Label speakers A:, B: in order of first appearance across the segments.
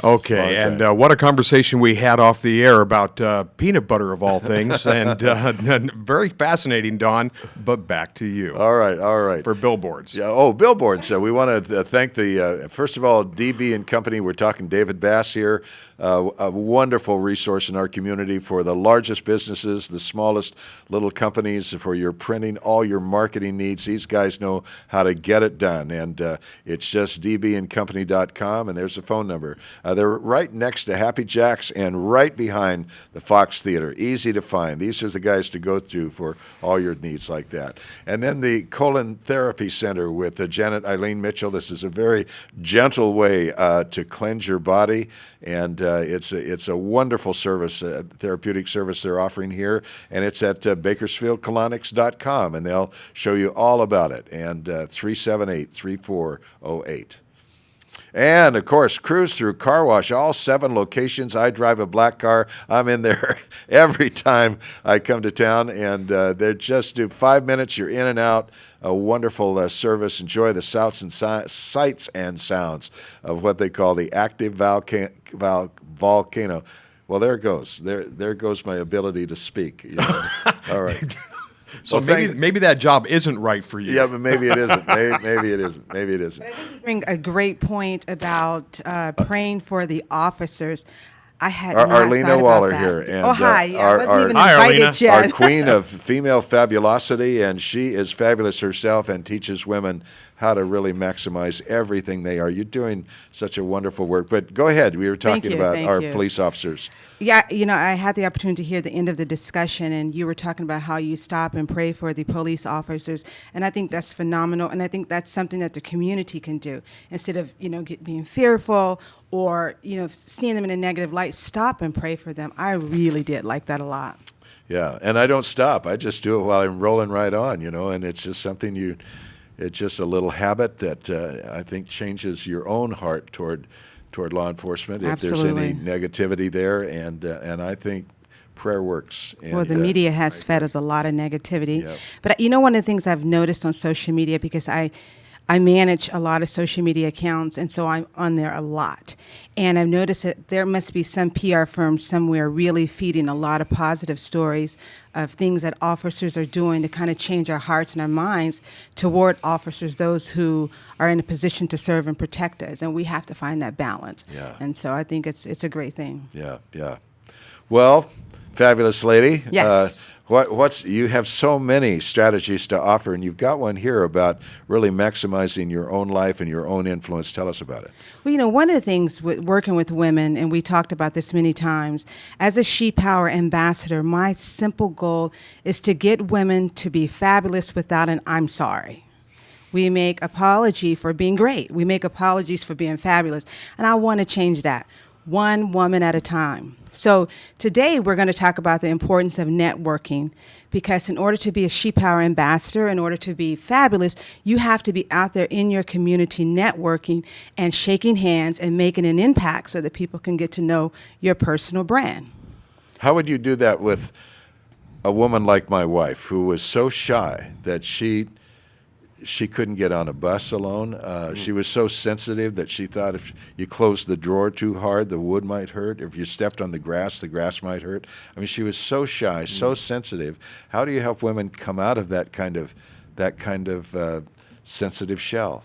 A: Okay, and what a conversation we had off the air about peanut butter of all things, and very fascinating, Don. But back to you.
B: All right.
A: For billboards.
B: Yeah. Oh, billboards. We want to thank first of all, DB and Company. We're talking David Bass here. A wonderful resource in our community for the largest businesses, the smallest little companies, for your printing, all your marketing needs. These guys know how to get it done, and it's just dbandcompany.com, and there's a phone number. They're right next to Happy Jack's and right behind the Fox Theater. Easy to find. These are the guys to go to for all your needs like that. And then the Colon Therapy Center with Janet Eileen Mitchell. This is a very gentle way to cleanse your body, and it's a wonderful service, therapeutic service they're offering here, and it's at bakersfieldcolonics.com, and they'll show you all about it, and 378-3408. And, of course, Cruise Through Car Wash, all 7 locations. I drive a black car. I'm in there every time I come to town, and they just do 5 minutes. You're in and out. A wonderful service. Enjoy the sights and sounds of what they call the active volcano. Well, there it goes. There goes my ability to speak. You know? All right.
A: So maybe that job isn't right for you.
B: Yeah, but maybe it isn't. Maybe it isn't. Maybe it isn't.
C: But I think you bring a great point about praying for the officers. I had
B: Arlena Waller here. And,
C: hi. I wasn't even invited yet.
B: Our queen of female fabulosity, and she is fabulous herself and teaches women how to really maximize everything they are. You're doing such a wonderful work. But go ahead. We were talking about our police officers.
C: Yeah, I had the opportunity to hear the end of the discussion, and you were talking about how you stop and pray for the police officers, and I think that's phenomenal, and I think that's something that the community can do. Instead of, being fearful or, seeing them in a negative light, stop and pray for them. I really did like that a lot.
B: Yeah, and I don't stop. I just do it while I'm rolling right on, and it's just something it's just a little habit that I think changes your own heart toward law enforcement.
C: Absolutely.
B: If there's any negativity there, and I think prayer works. And,
C: well, the media has fed us a lot of negativity.
B: Yep.
C: But one of the things I've noticed on social media, because I manage a lot of social media accounts, and so I'm on there a lot. And I've noticed that there must be some PR firm somewhere really feeding a lot of positive stories of things that officers are doing to kind of change our hearts and our minds toward officers, those who are in a position to serve and protect us. And we have to find that balance.
B: Yeah.
C: And so I think it's a great thing.
B: Yeah. Well, fabulous lady.
C: Yes.
B: You have so many strategies to offer, and you've got one here about really maximizing your own life and your own influence. Tell us about it.
C: Well, one of the things with working with women, and we talked about this many times, as a She Power ambassador, my simple goal is to get women to be fabulous without an I'm sorry. We make apology for being great. We make apologies for being fabulous. And I want to change that, one woman at a time. So today we're going to talk about the importance of networking, because in order to be a She Power ambassador, in order to be fabulous, you have to be out there in your community networking and shaking hands and making an impact so that people can get to know your personal brand.
B: How would you do that with a woman like my wife, who was so shy that she couldn't get on a bus alone? She was so sensitive that she thought if you closed the drawer too hard, the wood might hurt. If you stepped on the grass grass might hurt. I mean, she was so shy, so sensitive. How do you help women come out of that kind of sensitive shell?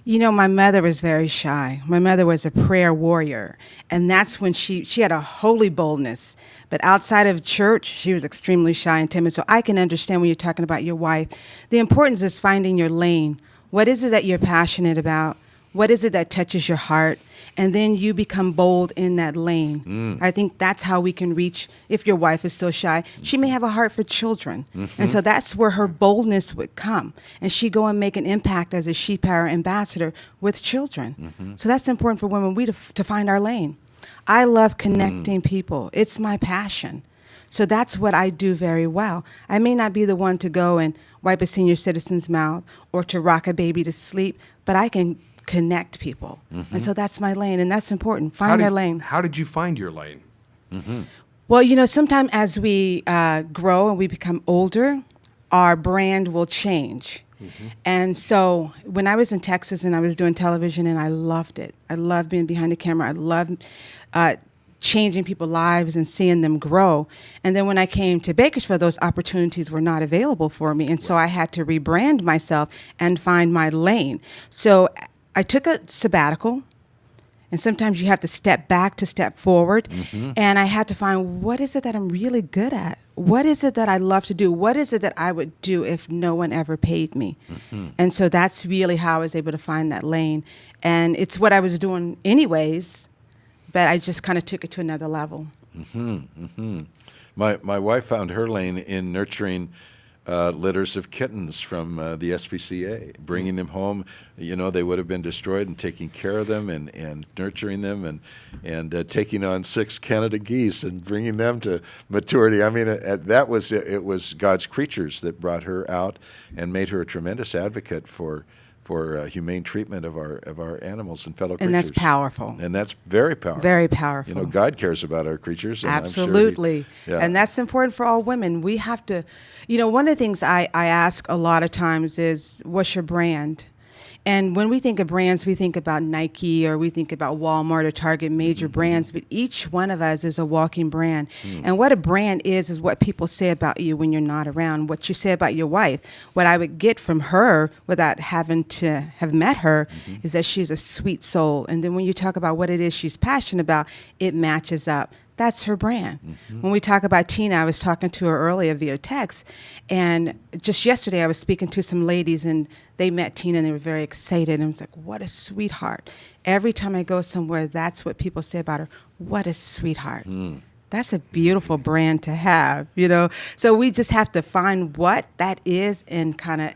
C: My mother was very shy. My mother was a prayer warrior, and that's when she had a holy boldness. But outside of church, she was extremely shy and timid. So I can understand when you're talking about your wife. The importance is finding your lane. What is it that you're passionate about? What is it that touches your heart? And then you become bold in that lane. I think that's how we can reach, if your wife is still shy, she may have a heart for children. And so that's where her boldness would come. And she go and make an impact as a She Power ambassador with children. So that's important for women, to find our lane. I love connecting people. It's my passion. So that's what I do very well. I may not be the one to go and wipe a senior citizen's mouth or to rock a baby to sleep, but I can connect people. And so that's my lane, and that's important. Find their lane.
A: How did you find your lane?
C: Well, sometimes as we grow and we become older, our brand will change. And so when I was in Texas and I was doing television, and I loved it. I loved being behind the camera. I loved changing people's lives and seeing them grow. And then when I came to Bakersfield, those opportunities were not available for me. And so I had to rebrand myself and find my lane. So I took a sabbatical. And sometimes you have to step back to step forward. And I had to find, what is it that I'm really good at? What is it that I love to do? What is it that I would do if no one ever paid me? And so that's really how I was able to find that lane. And it's what I was doing anyways, but I just kind of took it to another level.
B: My wife found her lane in nurturing litters of kittens from the SPCA, bringing them home. You know, they would have been destroyed, and taking care of them and nurturing them and taking on 6 Canada geese and bringing them to maturity. I mean, it was God's creatures that brought her out and made her a tremendous advocate for humane treatment of our animals and fellow creatures.
C: And that's powerful.
B: And that's very powerful.
C: Very powerful.
B: You know, God cares about our creatures. And
C: Absolutely.
B: I'm sure
C: And that's important for all women. We have to, one of the things I ask a lot of times is, what's your brand? And when we think of brands, we think about Nike, or we think about Walmart or Target, major brands, but each one of us is a walking brand. And what a brand is what people say about you when you're not around, what you say about your wife. What I would get from her without having to have met her is that she's a sweet soul. And then when you talk about what it is she's passionate about, it matches up. That's her brand. When we talk about Tina, I was talking to her earlier via text, and just yesterday I was speaking to some ladies, and they met Tina and they were very excited, and I was like, what a sweetheart. Every time I go somewhere, that's what people say about her. What a sweetheart. That's a beautiful brand to have, So we just have to find what that is and kind of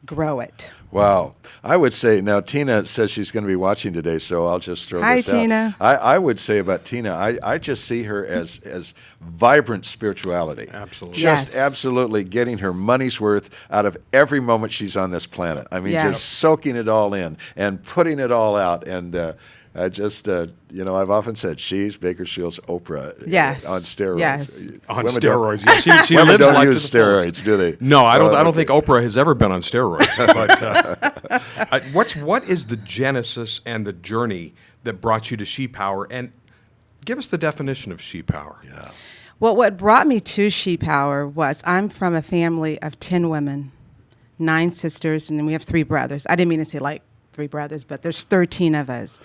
C: grow it.
B: Wow. I would say, now Tina says she's going to be watching today, so I'll just throw this out.
C: Hi, Tina.
B: I would say about Tina, I just see her as vibrant spirituality.
A: Absolutely.
B: Just
C: Yes.
B: absolutely getting her money's worth out of every moment she's on this planet. I mean,
C: Yes.
B: just soaking it all in and putting it all out. And I've often said she's Bakersfield's Oprah
C: Yes.
B: on steroids.
C: Yes.
A: On
B: Women don't-
A: steroids. Yeah, she
B: Women
A: lives
B: don't
A: life to
B: use
A: the fullest.
B: steroids, do they?
A: No, I don't. I don't
B: okay.
A: think Oprah has ever been on steroids. But what is the genesis and the journey that brought you to She Power? And give us the definition of She Power.
B: Yeah.
C: Well, what brought me to She Power was I'm from a family of 10 women, 9 sisters, and then we have 3 brothers. I didn't mean to say like 3 brothers, but there's 13 of us.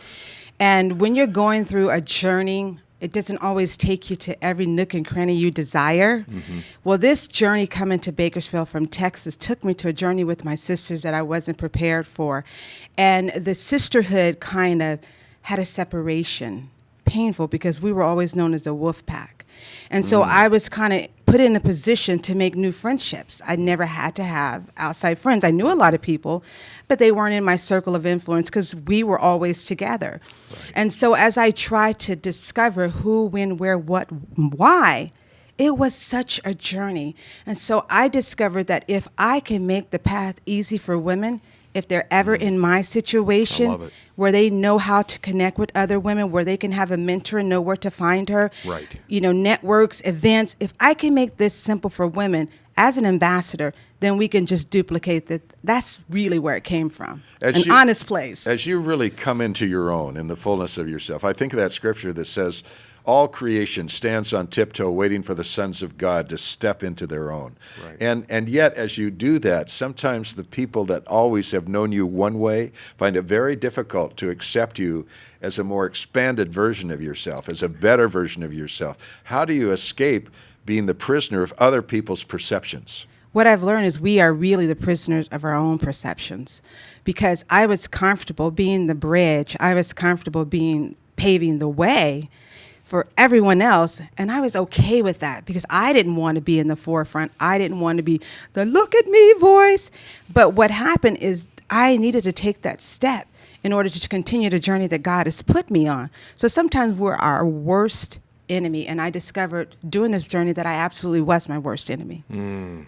C: And when you're going through a journey, it doesn't always take you to every nook and cranny you desire. Well, this journey coming to Bakersfield from Texas took me to a journey with my sisters that I wasn't prepared for. And the sisterhood kind of had a separation, painful, because we were always known as the wolf pack. And so I was kind of put in a position to make new friendships. I never had to have outside friends. I knew a lot of people, but they weren't in my circle of influence because we were always together. Right. And so as I tried to discover who, when, where, what, why, it was such a journey. And so I discovered that if I can make the path easy for women, if they're ever in my situation where they know how to connect with other women, where they can have a mentor and know where to find her,
A: right?
C: Networks, events. If I can make this simple for women as an ambassador, then we can just duplicate that. That's really where it came from. An honest place.
B: As you really come into your own in the fullness of yourself, I think of that scripture that says, all creation stands on tiptoe waiting for the sons of God to step into their own. Right. And yet, as you do that, sometimes the people that always have known you one way find it very difficult to accept you as a more expanded version of yourself, as a better version of yourself. How do you escape being the prisoner of other people's perceptions?
C: What I've learned is we are really the prisoners of our own perceptions, because I was comfortable being the bridge. I was comfortable paving the way for everyone else, and I was okay with that because I didn't want to be in the forefront. I didn't want to be the look at me voice. But what happened is I needed to take that step in order to continue the journey that God has put me on. So sometimes we're our worst enemy, and I discovered during this journey that I absolutely was my worst enemy.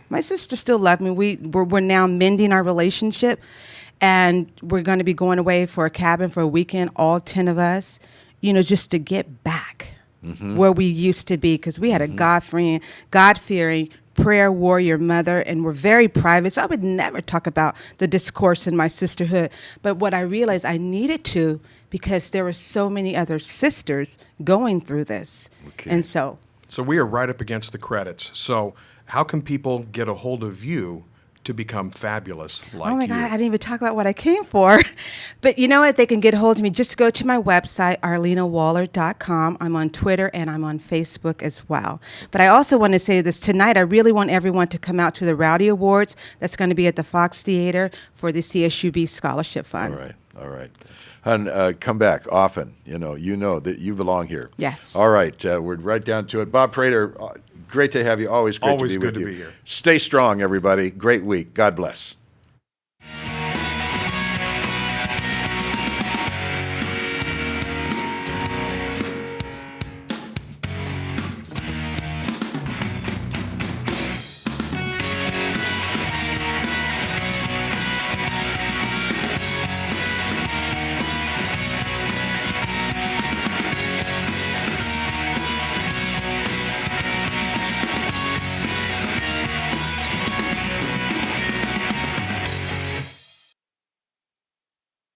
C: My sister still loved me. We're now mending our relationship, and we're going to be going away for a cabin for a weekend, all 10 of us, just to get back where we used to be, because we had a God-fearing, prayer warrior mother, and we're very private. So I would never talk about the discourse in my sisterhood. But what I realized I needed to, because there were so many other sisters going through this.
B: Okay.
C: And so
A: So we are right up against the credits. So how can people get a hold of you to become fabulous like
C: oh my
A: you?
C: God, I didn't even talk about what I came for. But you know what? They can get a hold of me. Just go to my website, arlenawaller.com. I'm on Twitter and I'm on Facebook as well. But I also want to say this tonight. I really want everyone to come out to the Rowdy Awards. That's going to be at the Fox Theater for the CSUB Scholarship Fund.
B: All right. Hun, come back often. You know that you belong here.
C: Yes.
B: All right. We're right down to it. Bob Prater, great to have you. Always great
A: Always
B: to be
A: good
B: with
A: to
B: you.
A: be here.
B: Stay strong, everybody. Great week. God bless.